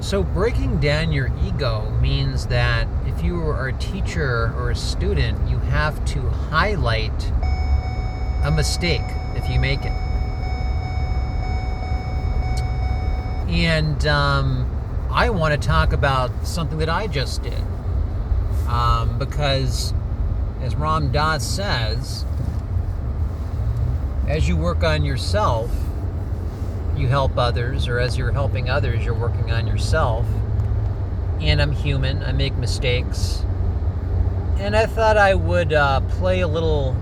So breaking down your ego means that if you are a teacher or a student, you have to highlight a mistake if you make it. And I want to talk about something that I just did. Because, as Ram Dass says, as you work on yourself, you help others, or as you're helping others, you're working on yourself. And I'm human, I make mistakes. And I thought I would play a little,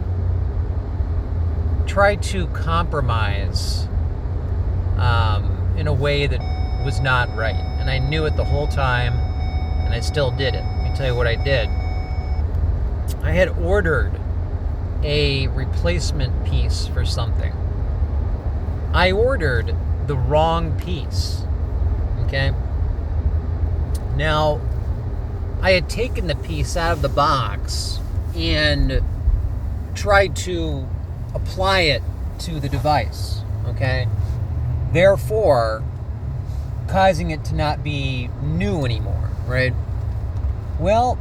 try to compromise in a way that was not right. And I knew it the whole time, and I still did it. Let me tell you what I did. I had ordered a replacement piece for something. I ordered the wrong piece, okay? Now, I had taken the piece out of the box and tried to apply it to the device, okay? Therefore, causing it to not be new anymore, right? Well,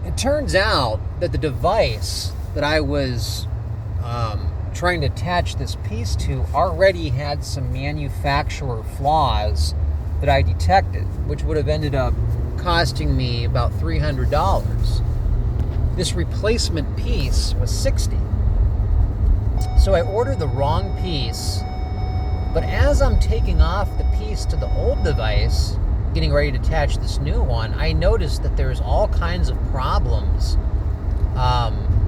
it turns out that the device that I was trying to attach this piece to already had some manufacturer flaws that I detected, which would have ended up costing me about $300. This replacement piece was $60. So I ordered the wrong piece, but as I'm taking off the piece to the old device, getting ready to attach this new one, I noticed that there's all kinds of problems,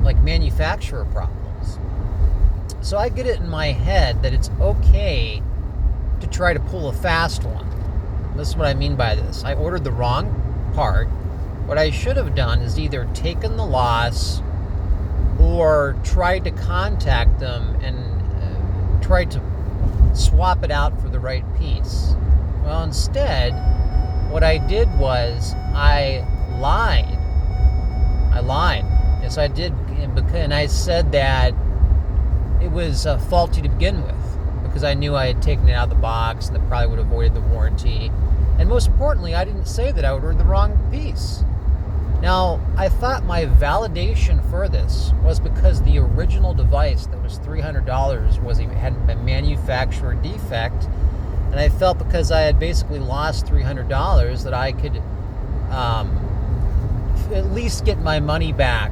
like manufacturer problems. So I get it in my head that it's okay to try to pull a fast one. This is what I mean by this. I ordered the wrong part. What I should have done is either taken the loss or tried to contact them and tried to swap it out for the right piece. Well, instead, what I did was I lied. Yes, I did. And I said that it was faulty to begin with because I knew I had taken it out of the box and that probably would have avoided the warranty. And most importantly, I didn't say that I ordered the wrong piece. Now, I thought my validation for this was because the original device that was $300 had a manufacturer defect, and I felt because I had basically lost $300 that I could at least get my money back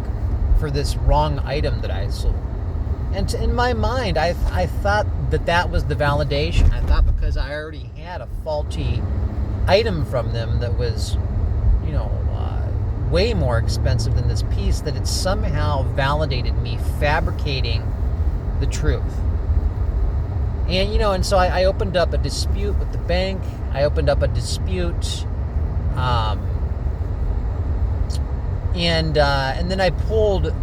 for this wrong item that I sold. And in my mind, I thought that was the validation. I thought because I already had a faulty item from them that was, way more expensive than this piece, that it somehow validated me fabricating the truth. And, and so I opened up a dispute with the bank. I opened up a dispute, and then I pulled,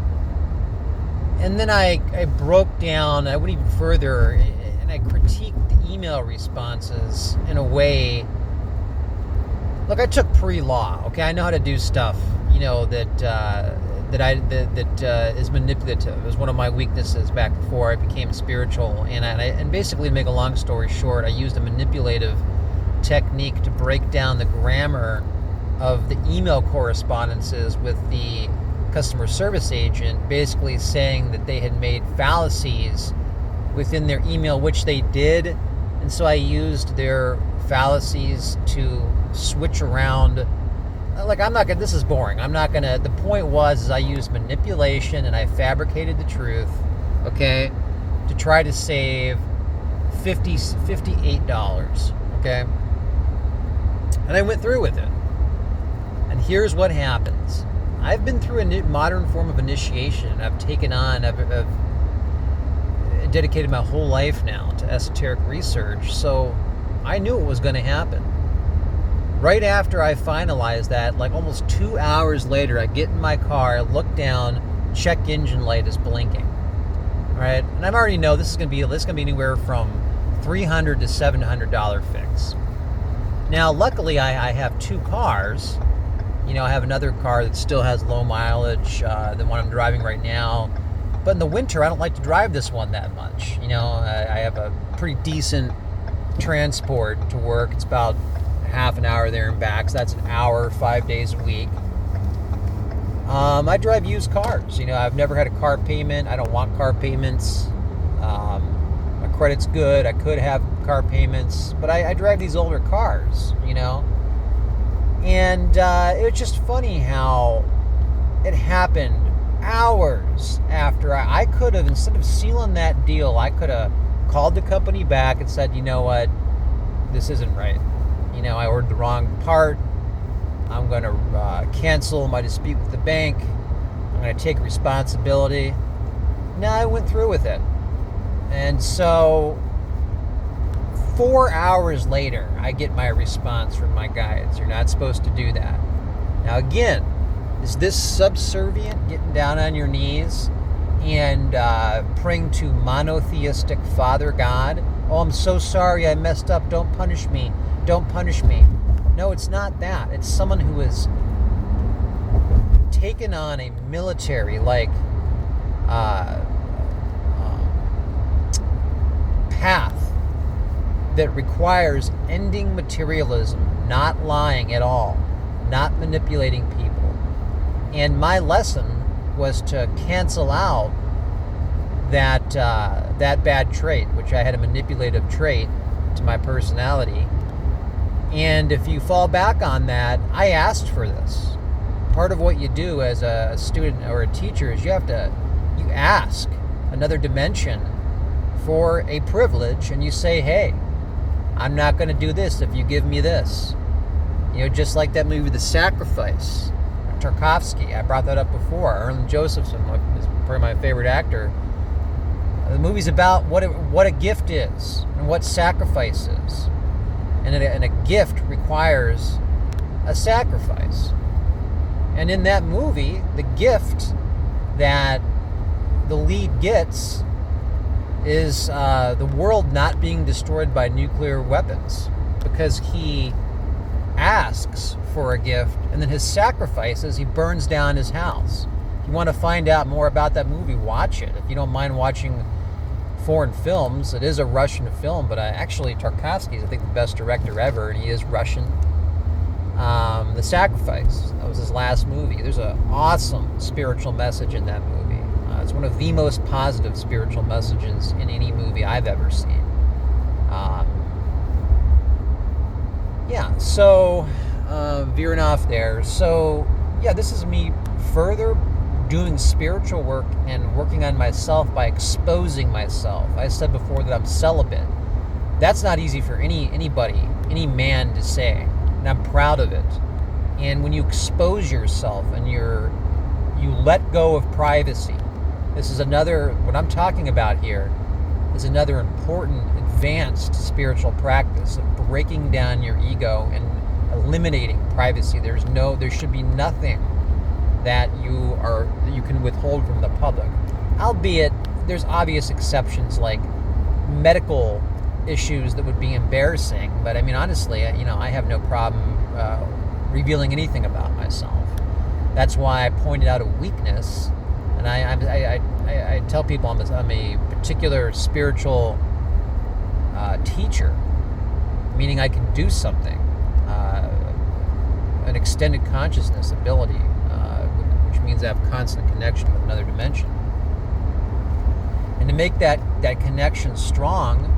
and then I broke down, I went even further, and I critiqued the email responses in a way. Look, I took pre-law, okay? I know how to do stuff, that is manipulative. It was one of my weaknesses back before I became spiritual. And basically, to make a long story short, I used a manipulative technique to break down the grammar of the email correspondences with the customer service agent, basically saying that they had made fallacies within their email, which they did. And so I used their fallacies to switch around. Like, this is boring. The point was I used manipulation and I fabricated the truth, okay, to try to save $58, okay? And I went through with it. And here's what happens. I've been through a modern form of initiation. I've dedicated my whole life now to esoteric research, so I knew it was going to happen. Right after I finalized that, like almost 2 hours later, I get in my car, I look down, check engine light is blinking. All right, and I already know this is going to be anywhere from $300 to $700 fix. Now, luckily, I have two cars. I have another car that still has low mileage than what I'm driving right now. But in the winter, I don't like to drive this one that much. I have a pretty decent transport to work. It's about half an hour there and back. So that's an hour, 5 days a week. I drive used cars. I've never had a car payment. I don't want car payments. My credit's good. I could have car payments, but I drive these older cars, And it was just funny how it happened hours after I could have, instead of sealing that deal, I could have called the company back and said, you know what, this isn't right. I ordered the wrong part. I'm going to cancel my dispute with the bank. I'm going to take responsibility. No, I went through with it. And so 4 hours later, I get my response from my guides. You're not supposed to do that. Now, again, is this subservient, getting down on your knees and praying to monotheistic Father God? Oh, I'm so sorry, I messed up. Don't punish me. Don't punish me. No, it's not that. It's someone who has taken on a military, path that requires ending materialism, not lying at all, not manipulating people. And my lesson was to cancel out that bad trait, which I had a manipulative trait to my personality. And if you fall back on that, I asked for this. Part of what you do as a student or a teacher is you ask another dimension for a privilege, and you say, hey, I'm not going to do this if you give me this. Just like that movie, The Sacrifice, Tarkovsky. I brought that up before. Erland Josephson is probably my favorite actor. The movie's about what a gift is and what sacrifice is. And a gift requires a sacrifice. And in that movie, the gift that the lead gets is the world not being destroyed by nuclear weapons, because he asks for a gift, and then his sacrifice is he burns down his house. If you want to find out more about that movie, watch it. If you don't mind watching foreign films, it is a Russian film, but actually Tarkovsky is, I think, the best director ever, and he is Russian. The Sacrifice, that was his last movie. There's an awesome spiritual message in that movie. It's one of the most positive spiritual messages in any movie I've ever seen. So veering off there. So, this is me further doing spiritual work and working on myself by exposing myself. I said before that I'm celibate. That's not easy for anybody, any man to say, and I'm proud of it. And when you expose yourself and you let go of privacy, this is what I'm talking about here is another important, advanced spiritual practice of breaking down your ego and eliminating privacy. There should be nothing that you can withhold from the public. Albeit, there's obvious exceptions like medical issues that would be embarrassing. But I mean, honestly, I have no problem revealing anything about myself. That's why I pointed out a weakness. And I tell people I'm a particular spiritual teacher, meaning I can do something, an extended consciousness ability, which means I have constant connection with another dimension. And to make that connection strong,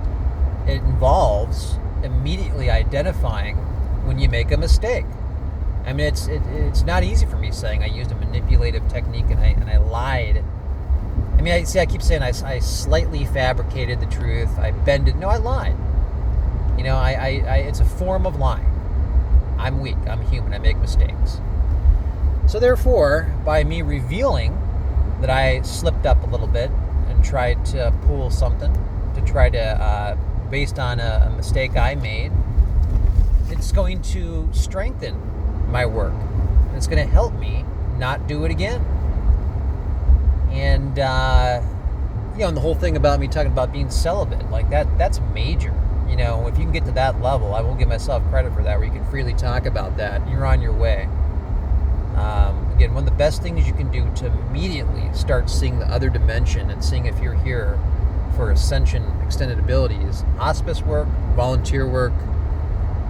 it involves immediately identifying when you make a mistake. I mean, it's not easy for me saying I used a manipulative technique and I lied. I mean, I keep saying I slightly fabricated the truth. I bend it. No, I lied. It's a form of lying. I'm weak. I'm human. I make mistakes. So therefore, by me revealing that I slipped up a little bit and tried to pull something to try to, based on a mistake I made, it's going to strengthen my work. And it's going to help me not do it again. And, and the whole thing about me talking about being celibate, like that's major. If you can get to that level, I won't give myself credit for that, where you can freely talk about that, you're on your way. Again, one of the best things you can do to immediately start seeing the other dimension and seeing if you're here for ascension extended abilities, hospice work, volunteer work,